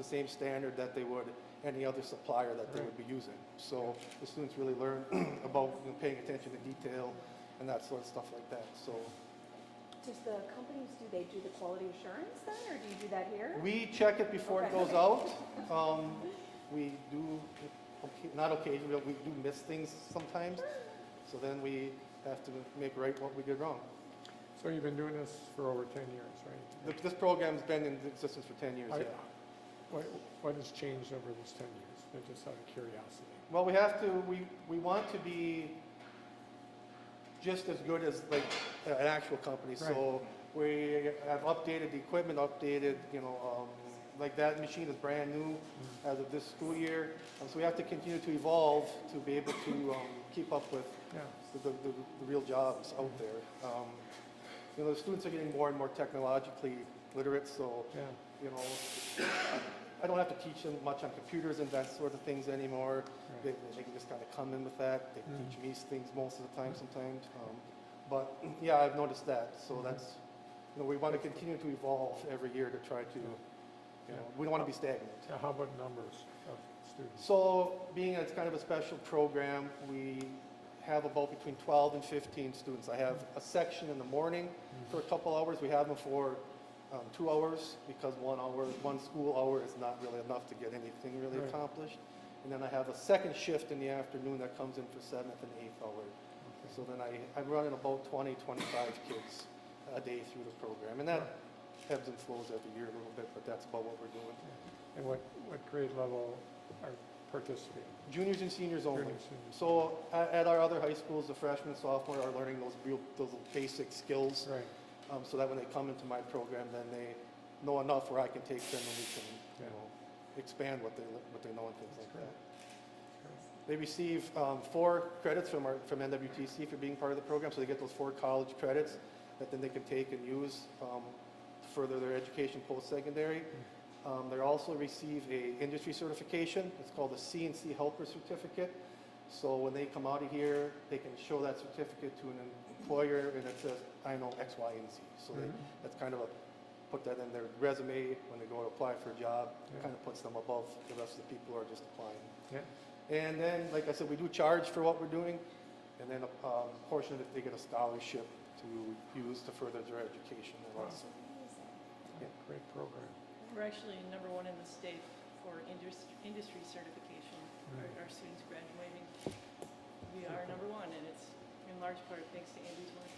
the same standard that they would any other supplier that they would be using. So the students really learn about paying attention to detail and that sort of stuff like that. So Does the companies, do they do the quality assurance then, or do you do that here? we check it before it goes out. We do, not occasionally, but we do miss things sometimes. So then we have to make right what we did wrong. So you've been doing this for over 10 years, right? This program's been in existence for 10 years, yeah. What has changed over this 10 years? Just out of curiosity. Well, we want to be just as good as like an actual company. So we have updated the equipment, updated, like that machine is brand new as of this school year. So we have to continue to evolve to be able to keep up with the real jobs out there. The students are getting more and more technologically literate, so I don't have to teach them much on computers and that sort of things anymore. They can just kind of come in with that. They can teach me things most of the time sometimes. But yeah, I've noticed that. So that's, we want to continue to evolve every year to try to, we don't want to be stagnant. How about numbers of students? So being it's kind of a special program, we have about between 12 and 15 students. I have a section in the morning for a couple hours. We have them for 2 hours because 1 hour, one school hour is not really enough to get anything really accomplished. And then I have a second shift in the afternoon that comes in for 7th and 8th hour. So then I'm running about 20, 25 kids a day through the program. And that ebbs and flows every year a little bit, but that's about what we're doing. And what grade level are participating? Juniors and seniors only. Juniors, seniors. So at our other high schools, the freshmen and sophomore are learning those basic skills. Right. So that when they come into my program, then they know enough where I can take them and we can expand what they know and things like that. They receive 4 credits from NWTC for being part of the program, so they get those 4 college credits that then they can take and use to further their education post-secondary. They also receive a industry certification. It's called a CNC Helper Certificate. So when they come out of here, they can show that certificate to an employer and it says, I know X, Y, and Z. So that's kind of put that in their resume when they go to apply for a job. It kind of puts them above the rest of the people who are just applying. And then, like I said, we do charge for what we're doing. And then a portion of it, they get a scholarship to use to further their education. Great program. We're actually #1 in the state for industry certification for our students graduating. We are #1, and it's in large part thanks to Andy's work.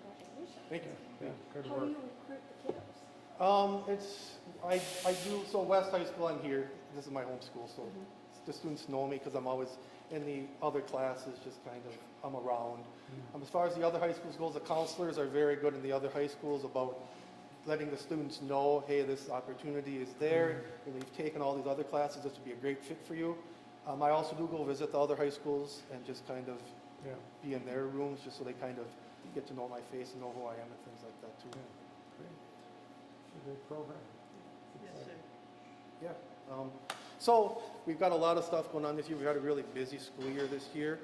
Congratulations. Thank you. Good How work. do you recruit the kiddos? I do, so West High School, I'm here. This is my home school, so the students know me because I'm always in the other classes, just kind of, I'm around. As far as the other high schools goes, the counselors are very good in the other high schools about letting the students know, hey, this opportunity is there, and you've taken all these other classes, this would be a great fit for you. I also do go visit the other high schools and just kind of be in their rooms, just so they kind of get to know my face and know who I am and things like that too. Great. It's a great program. Yes, sir. Yeah. So we've got a lot of stuff going on this year. We've had a really busy school year this year.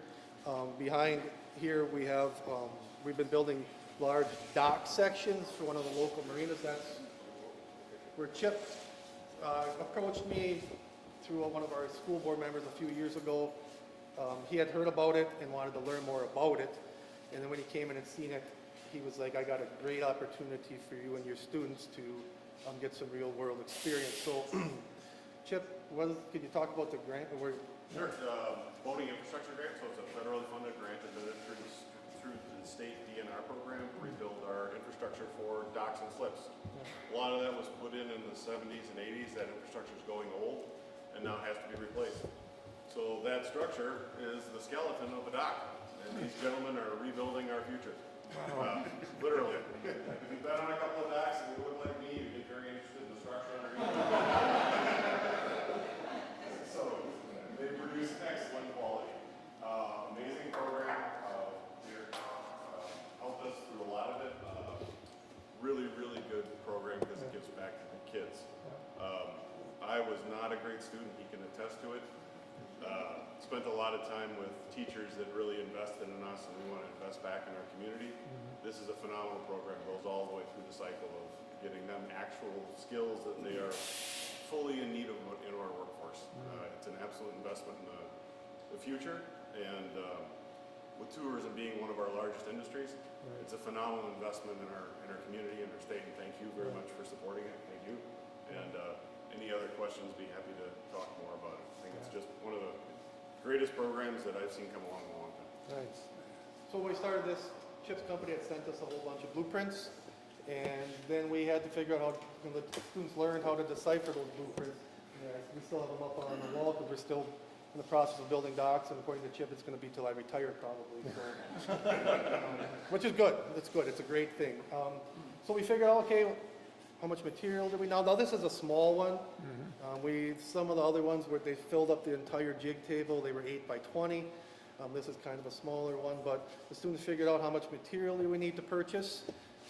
Behind here we have, we've been building large dock sections for one of the local marinas. That's where Chip approached me through one of our school board members a few years ago. He had heard about it and wanted to learn more about it. And then when he came in and seen it, he was like, I got a great opportunity for you and your students to get some real world experience. So Chip, could you talk about the grant? Sure. Boating infrastructure grant, so it's a federally funded grant administered through the state DNR program to rebuild our infrastructure for docks and slips. A lot of that was put in the 70s and 80s. That infrastructure is going old and now has to be replaced. So that structure is the skeleton of a dock, and these gentlemen are rebuilding our future. Literally. If you've been on a couple of docks and you look like me, you get very interested in the structure underneath. So they produce excellent quality. Amazing program. Helped us through a lot of it. Really, really good program because it gives back to the kids. I was not a great student. He can attest to it. Spent a lot of time with teachers that really invested in us, and we want to invest back in our community. This is a phenomenal program. Goes all the way through the cycle of getting them actual skills that they are fully in need workforce. It's an absolute investment in the future, and with tourism being one of our largest industries, it's a phenomenal investment in our community and our state, and thank you very much for supporting it. Thank you. And any other questions, be happy to talk more about it. I think it's just one of the greatest programs that I've seen come along in a long time. Nice. So when we started this, Chip's company had sent us a whole bunch of blueprints, and then we had to figure out how, when the students learned how to decipher those blueprints. We still have them up on the wall because we're still in the process of building docks, and according to Chip, it's going to be till I retire probably. So, which is good. It's good. It's a great thing. So we figured out, okay, how much material do we now? Now this is a small one. Some of the other ones where they filled up the entire jig table, they were 8 by 20. This is kind of a smaller one, but the students figured out how much material we need to purchase.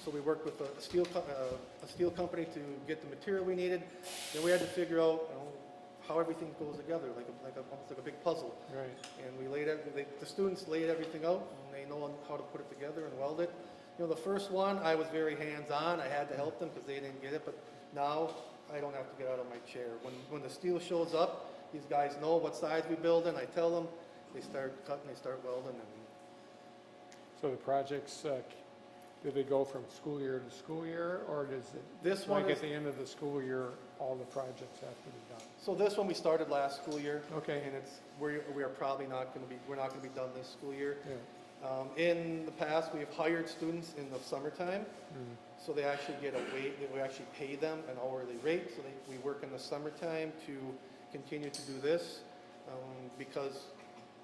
So we worked with a steel company to get the material we needed. Then we had to figure out how everything goes together, almost like a big puzzle. Right. And we the students laid everything out, and they know how to put it together and weld it. You know, the first one, I was very hands-on. I had to help them because they didn't get it, but now I don't have to get out of my chair. When the steel shows up, these guys know what size we build in. I tell them, they start cutting, they start welding. And So the projects, do they go from school year to school year, or does it, this one like is, at the end of the school year, all the projects have to be done? so this one we started last school year. Okay. And we are probably not going to be, we're not going to be done this school year. Yeah. In the past, we have hired students in the summertime, so they actually get we actually pay them an hourly rate, so we work in the summertime to continue to do this, because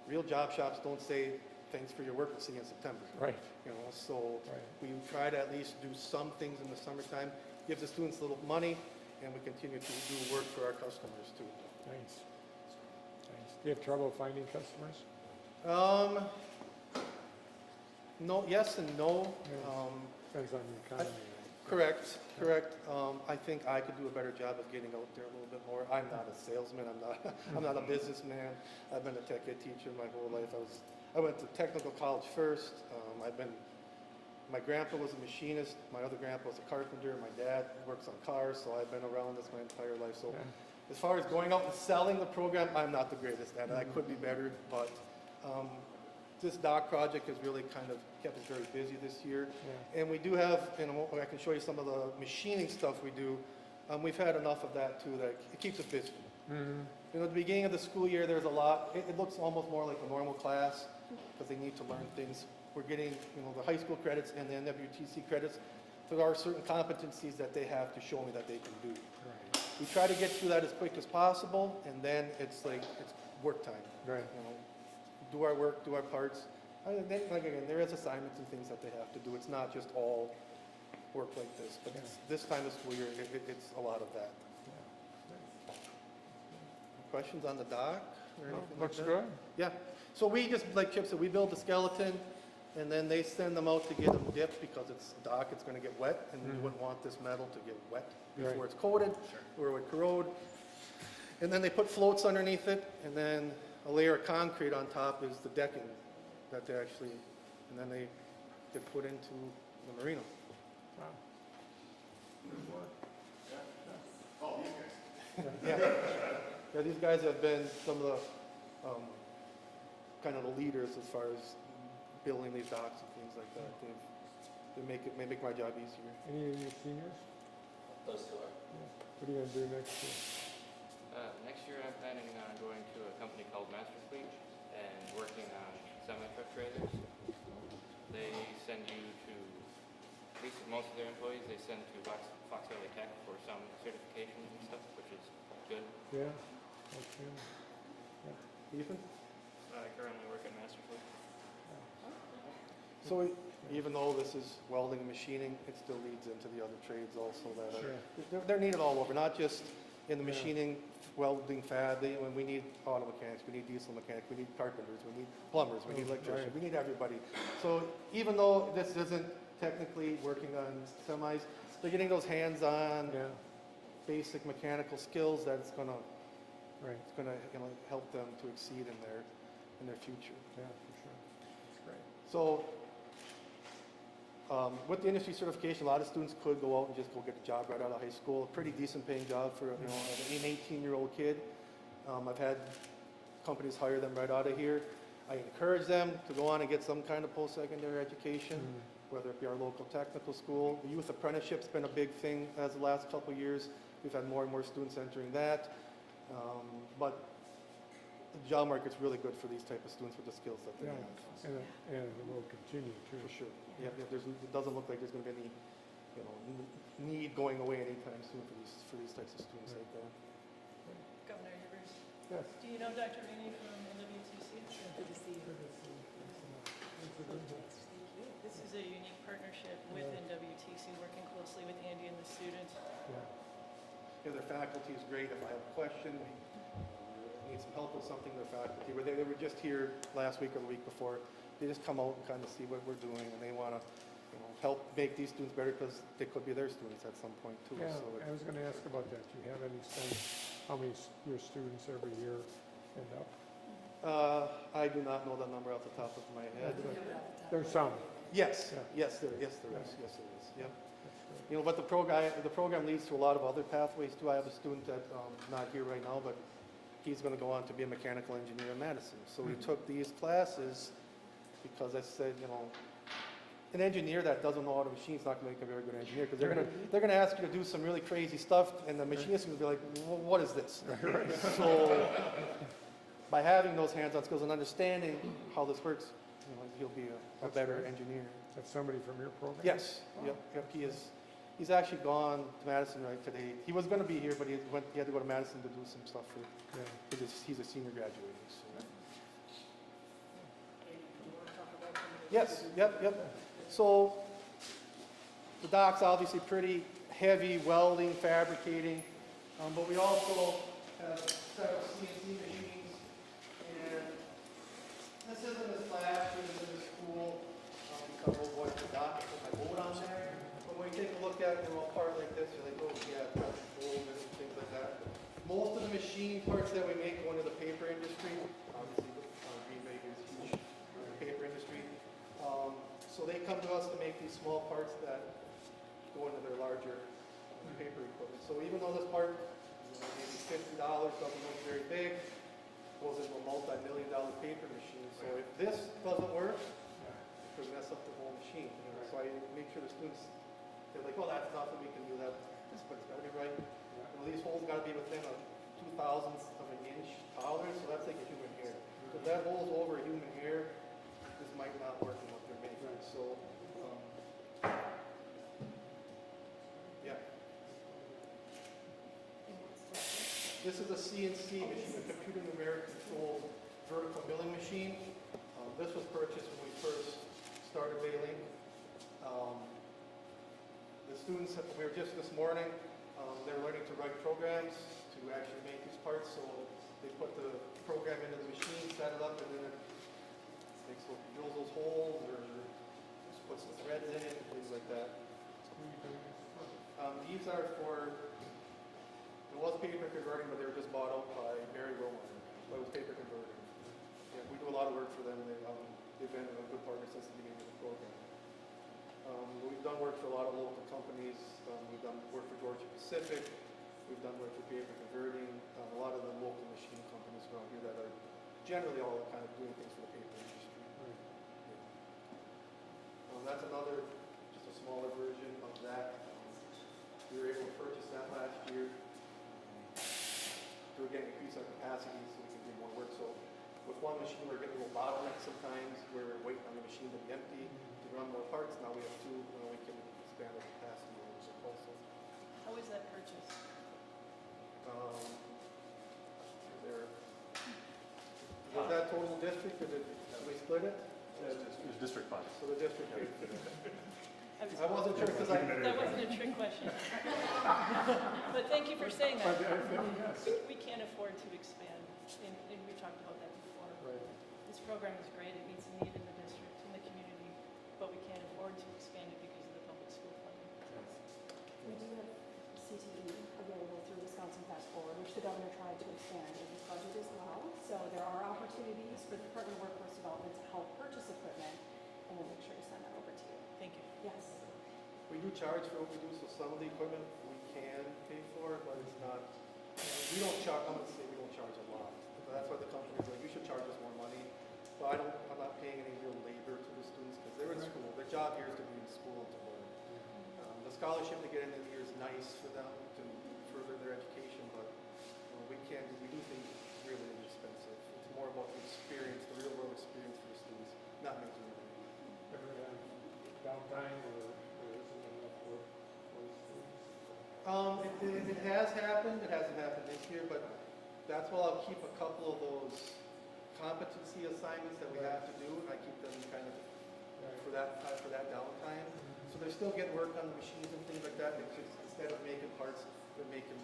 real job shops don't say, thanks for your work, we'll see you in September. Right. You know, so Right. we try to at least do some things in the summertime, gives the students a little money, and we continue to do work for our customers too. Nice. Nice. Do you have trouble finding customers? No, yes and no. Yeah. Depends on the economy. Correct. I think I could do a better job of getting out there a little bit more. I'm not a salesman. I'm not a businessman. I've been a tech ed teacher my whole life. I went to technical college first. My grandpa was a machinist. My other grandpa was a carpenter. My dad works on cars, so I've been around this my entire life. So as far as going out and selling the program, I'm not the greatest at it. I could be better, but this dock project has really kind of kept us very busy this year. Yeah. And we do have, and I can show you some of the machining stuff we do. We've had enough of that too, that it keeps us busy. You know, at the beginning of the school year, there's a lot, it looks almost more like a normal class because they need to learn things. We're getting, the high school credits and the NWTC credits. There are certain competencies that they have to show me that they can do. Right. We try to get through that as quick as possible, and then it's work time. Right. Do our work, do our parts. Again, there is assignments and things that they have to do. It's not just all work like this, but this time of school year, it's a lot of that. Questions on the dock? Or anything like Looks that? good. Yeah. So we just, like Chip said, we build the skeleton, and then they send them out to get them dipped because it's a dock, it's going to get wet, and we wouldn't want this metal to get wet before Right. it's coated, or it would corrode. And then they put floats underneath it, and then a layer of concrete on top is the decking that they actually, and then they get put into the marina. Wow. Oh, these guys. Yeah, these guys have been some of the kind of the leaders as far as building these docks and things like that. They make my job easier. Any of you seniors? Those two are. Yeah. What are you going to do next year? Next year I'm planning on going to a company called Master Fleet and working on semi-truck trailers. They send you to, at least most of their employees, they send to Fox Valley Tech for some certifications and stuff, which is good. Yeah. Okay. Yeah. Ethan? I currently work at Master Fleet. So even though this is welding and machining, it still leads into the other trades also that Sure. they're needed all over, not just in the machining, welding, fab. When we need auto mechanics, we need diesel mechanics, we need carpenters, we need plumbers, we need electricians, Right. we need everybody. So even though this isn't technically working on semis, they're getting those hands-on, Yeah. basic mechanical skills that it's gonna Right. help them to exceed in their future. Yeah, for sure. That's great. So with the industry certification, a lot of students could go out and just go get a job right out of high school, a pretty decent paying job for an 18-year-old kid. I've had companies hire them right out of here. I encourage them to go on and get some kind of post-secondary education, whether it be our local technical school. The youth apprenticeship's been a big thing as the last couple of years. We've had more and more students entering that. But the job market's really good for these type of students with the skills that they Yeah, have. and it will continue too. For sure. Yeah, it doesn't look like there's gonna be any, need going away anytime soon for these types of students like that. Governor Rivers, Yes. do you know Dr. Rainey from WTC? Good to see you. This is a unique partnership within WTC, working closely with Andy and the students. Yeah, their faculty is great. If I have a question, need some help with something, their faculty, they were just here last week or the week before. They just come out and kind of see what we're doing, and they want to, help make these students better because they could be their students at some point too. Yeah, So I was going to ask about that. Do you have any sense how many your students every year end up? I do not know that number off the top of my head. There's some. Yes, Yeah. yes, there is. Yep. That's good. But the program leads to a lot of other pathways too. I have a student that, not here right now, but he's going to go on to be a mechanical engineer in Madison. So we took these classes because I said, an engineer that doesn't know how to machine is not going to make a very good engineer because they're going to ask you to do some really crazy stuff, and the machinist is going to be like, "What is this?" So by having those hands-on skills and understanding how this works, he'll be a That's better great. engineer. That's somebody from your program? Yes. Yep. He is. He's actually gone to Madison right today. He was going to be here, but he had to go to Madison to do some stuff Yeah. because he's a senior graduating. So. Yes. Yep. So the dock's obviously pretty heavy welding, fabricating, but we also have several CNC machines, and this isn't as flashy, this isn't as cool, because we'll go to the dock and put my boat on there. But when you take a look at a part like this, you're like, oh yeah, that's gold and things like that. Most of the machine parts that we make go into the paper industry. Obviously, Green Bay is huge in the paper industry. So they come to us to make these small parts that go into their larger paper equipment. So even though this part, maybe $50, doesn't look very big, goes into a multi-million-dollar paper machine. So if this doesn't work, it could mess up the whole machine. So I make sure the students, they're like, oh, that's nothing, we can do that. But it's got to be right. These holes got to be within a 2,000th of an inch tolerance, so that's like a human hair. If that hole's over a human hair, this might not work in what they're making. So, yeah. This is a CNC machine, a computer numeric controlled vertical milling machine. This was purchased when we first started Baylink. The students, we were just this morning, they're learning to write programs to actually make these parts. So they put the program into the machine, set it up, and then it drills those holes or just puts the threads in it and things like that. These are for, it was paper converting, but they were just bought out by Barry Rowan. But it was paper converting. Yeah, we do a lot of work for them. They've been a good partner since the beginning of the program. We've done work for a lot of local companies. We've done work for Georgia Pacific. We've done work for paper converting. A lot of the local machine companies around here that are generally all kind of doing things for the paper industry. That's another, just a smaller version of that. We were able to purchase that last year to again increase our capacity so we can do more work. So with one machine, we're getting a little bottleneck sometimes. We're waiting on the machine to be empty to run more parts. Now we have two, we can expand our capacity a little bit also. How is that purchased? Was that total district, or did we split it? It's district funds. So the district paid for it. I I wasn't sure because That wasn't a trick question. But thank you for saying that. We can't afford to expand, and we talked about that before. This program is great, it meets a need in the district, in the community, but we can't afford to expand it because of the public school funding. We do have CTE available through Wisconsin Fast Forward, which the governor tried to expand in his budget as well. So there are opportunities for the Department of Workforce Development to help purchase equipment, and we'll make sure to send that over to you. Thank you. Yes. we do charge for what we do, so some of the equipment we can pay for, but it's not, we don't charge, I'm going to say we don't charge a lot. But that's why the company's like, you should charge us more money. But I'm not paying any real labor to the students because they're in school. Their job here is to be in school and to learn. The scholarship to get into the year is nice for them to further their education, but we do things really inexpensive. It's more about the experience, the real world experience for the students, not making money. Ever have downtime or isn't enough work for the students? It has happened. It hasn't happened this year, but that's why I'll keep a couple of those competency assignments that we have to do. I keep them kind of for that downtime. So they're still getting work on the machines and things like that. It's just, instead of making parts, they're making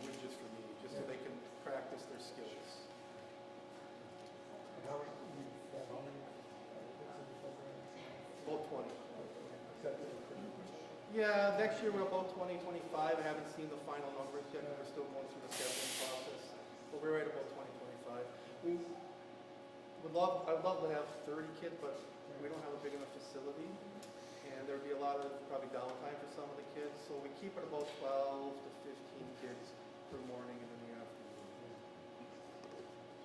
widgets for me, just so they can practice their skills. And how many kids in the program? About 20. That's pretty much. Yeah, next year we're about 20, 25. I haven't seen the final numbers yet. We're still going through the scheduling process. But we're right about 20, 25. I'd love to have 30 kids, but we don't have a big enough facility. And there'd be a lot of probably downtime for some of the kids. So we keep it about 12 to 15 kids per morning and in the afternoon.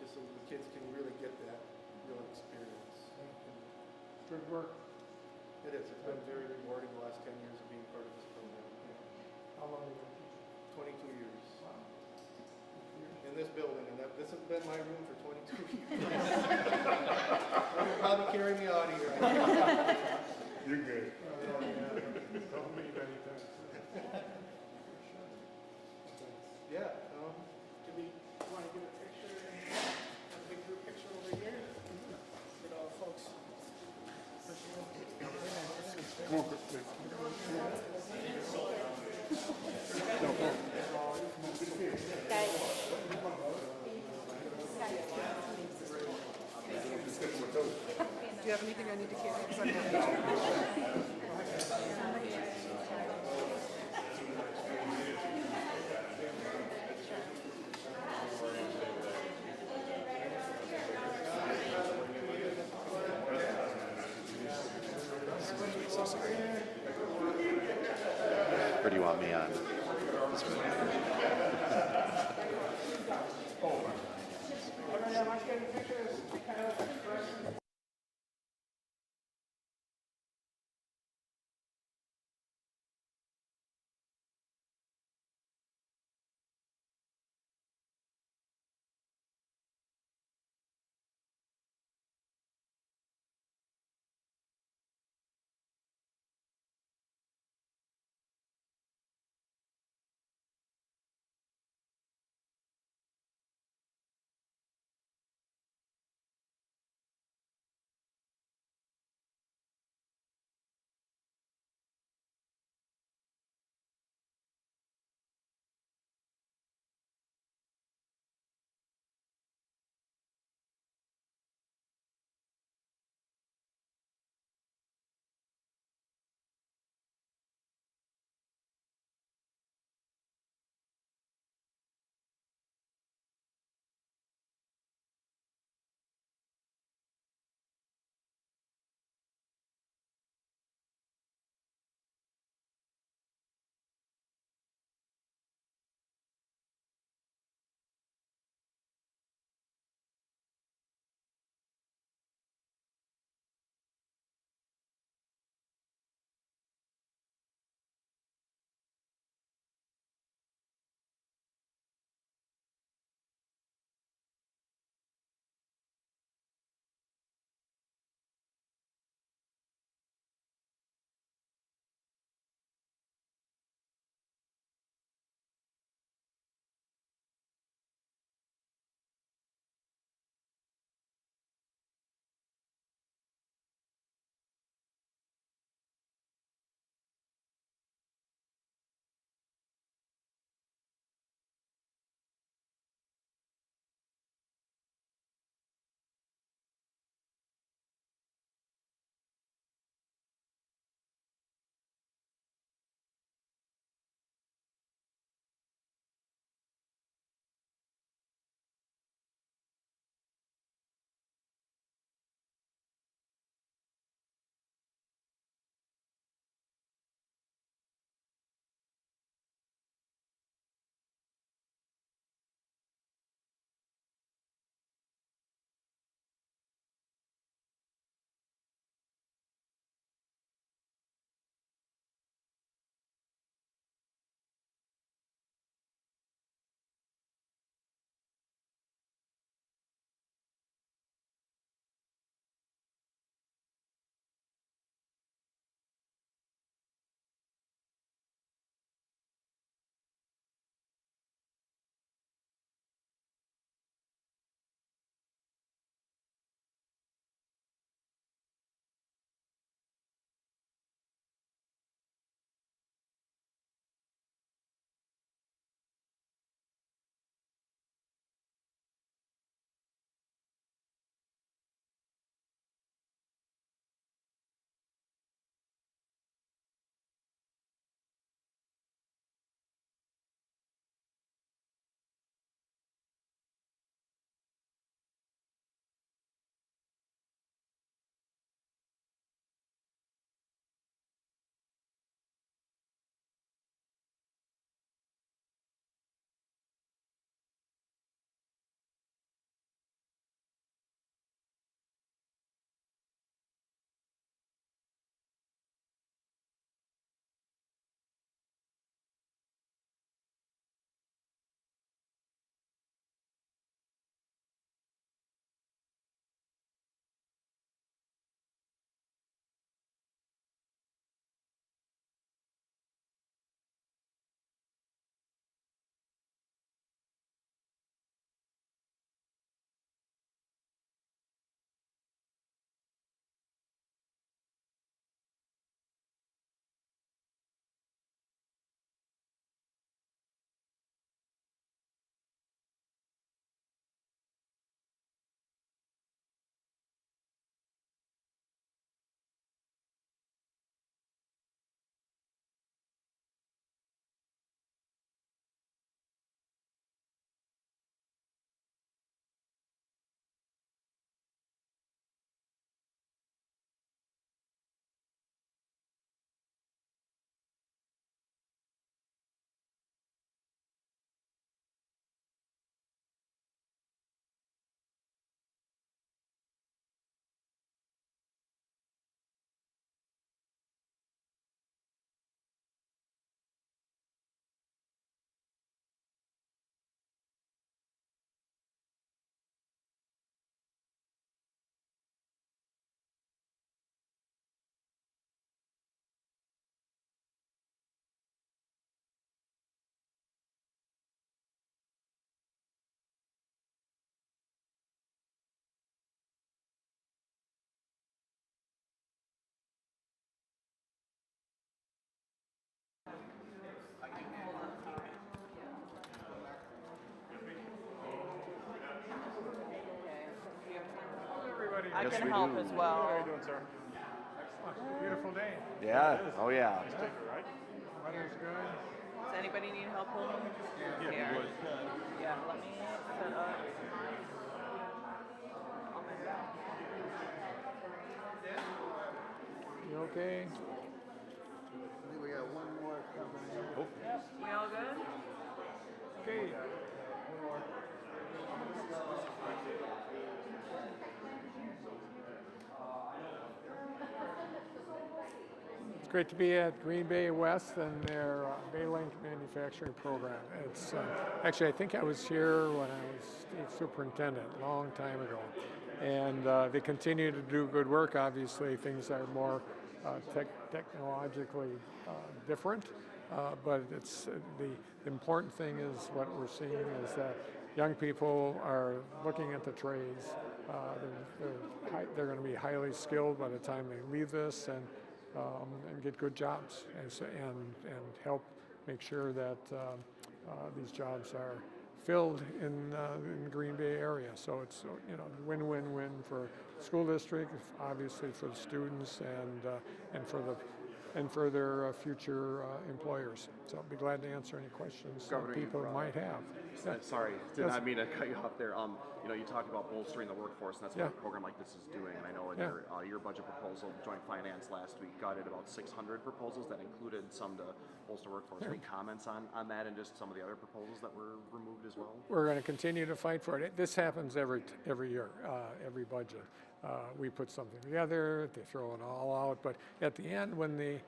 Just so the kids can really get that real experience. Good work. It is. It's been very rewarding the last 10 years of being part of this program. How long have you been teaching? 22 years. Wow. In this building, and this has been my room for 22 years. You'll probably carry me out of here. You're good. Told me many times. Yeah. Do we want to get a picture, a big group picture over here? With all folks. Come on, Chris, please. Do you have anything I need to carry? 'Cause I'm not- Or do you want me on? This one? Everybody that wants to get a picture is kind of first. I Yes, can we help do. as well. Excellent. Beautiful day. Yeah. Oh, yeah. Weather's good. Does anybody need help holding? Yeah, here. Yeah, let me set up. You okay? We got one more coming in. Yep, we all good? Okay. It's great to be at Green Bay West and their Bay Link manufacturing program. It's actually, I think I was here when I was state superintendent a long time ago. And they continue to do good work. Obviously, things are more technologically different, but it's the important thing is what we're seeing is that young people are looking at the trades. They're going to be highly skilled by the time they leave this and get good jobs and help make sure that these jobs are filled in the Green Bay area. So it's win-win-win for school district, obviously for the students and for their future employers. So I'll be glad to answer any questions Governor, that people might have. Yeah. Sorry, did Yes. not mean to cut you off there. You talked about bolstering the workforce, and that's what a program like this is doing. And I know in your budget proposal, Joint Finance last week got it about 600 proposals that included some to bolster workforce. Any comments on that and just some of the other proposals that were removed as well? We're going to continue to fight for it. This happens every year, every budget. We put something together, they throw it all out, but at the end, when they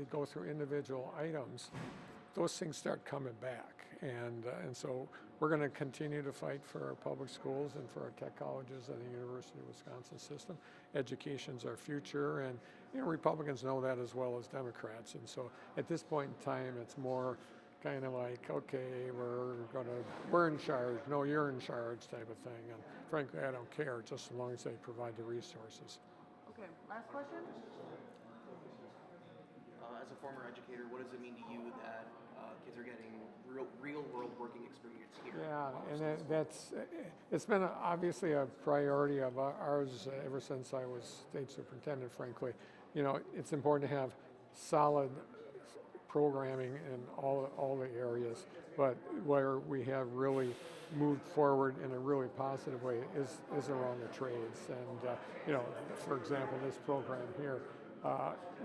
go through individual items, those things start coming back. And so we're going to continue to fight for our public schools and for our tech colleges and the University of Wisconsin system. Education's our future, and Republicans know that as well as Democrats. And so at this point in time, it's more kind of like, okay, we're in charge, no, you're in charge type of thing. And frankly, I don't care, just as long as they provide the resources. Okay, last question? As a former educator, what does it mean to you that kids are getting real world working experience here? Yeah, and it's been obviously a priority of ours ever since I was state superintendent, frankly. It's important to have solid programming in all the areas, but where we have really moved forward in a really positive way is around the trades. And, for example, this program here,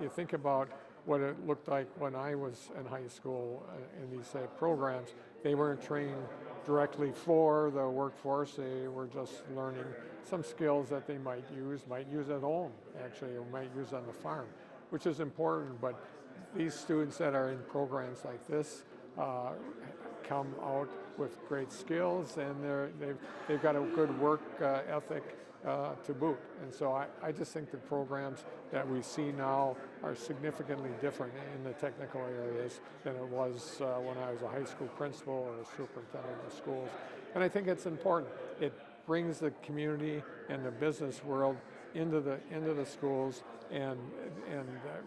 you think about what it looked like when I was in high school in these programs. They weren't trained directly for the workforce. They were just learning some skills that they might use at home, actually, or might use on the farm, which is important. But these students that are in programs like this come out with great skills, and they've got a good work ethic to boot. And so I just think the programs that we see now are significantly different in the technical areas than it was when I was a high school principal or a superintendent of schools. And I think it's important. It brings the community and the business world into the schools and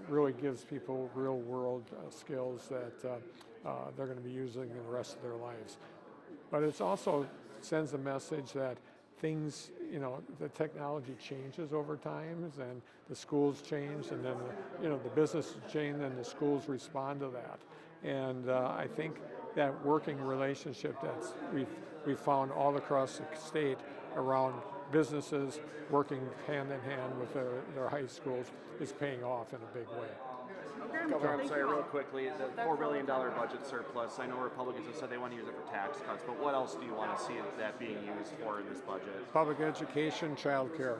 really gives people real world skills that they're going to be using in the rest of their lives. But it also sends a message that things, the technology changes over time, and the schools change, and then the businesses change, and the schools respond to that. And I think that working relationship that we've found all across the state around businesses working hand in hand with their high schools is paying off in a big way. Governor, I'm sorry, real quickly, the $4 billion budget surplus, I know Republicans have said they want to use it for tax cuts, but what else do you want to see that being used for in this budget? Public education, childcare,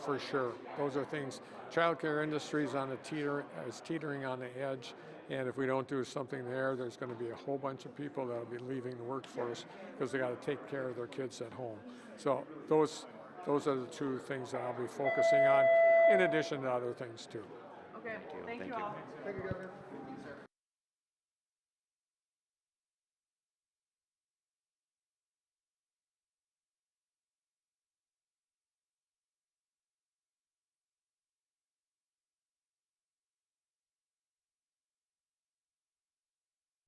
for sure. Those are things. Childcare industry is teetering on the edge, and if we don't do something there's going to be a whole bunch of people that will be leaving the workforce because they got to take care of their kids at home. So those are the two things that I'll be focusing on, in addition to other things too. Okay, thank you all. Thank you, Governor.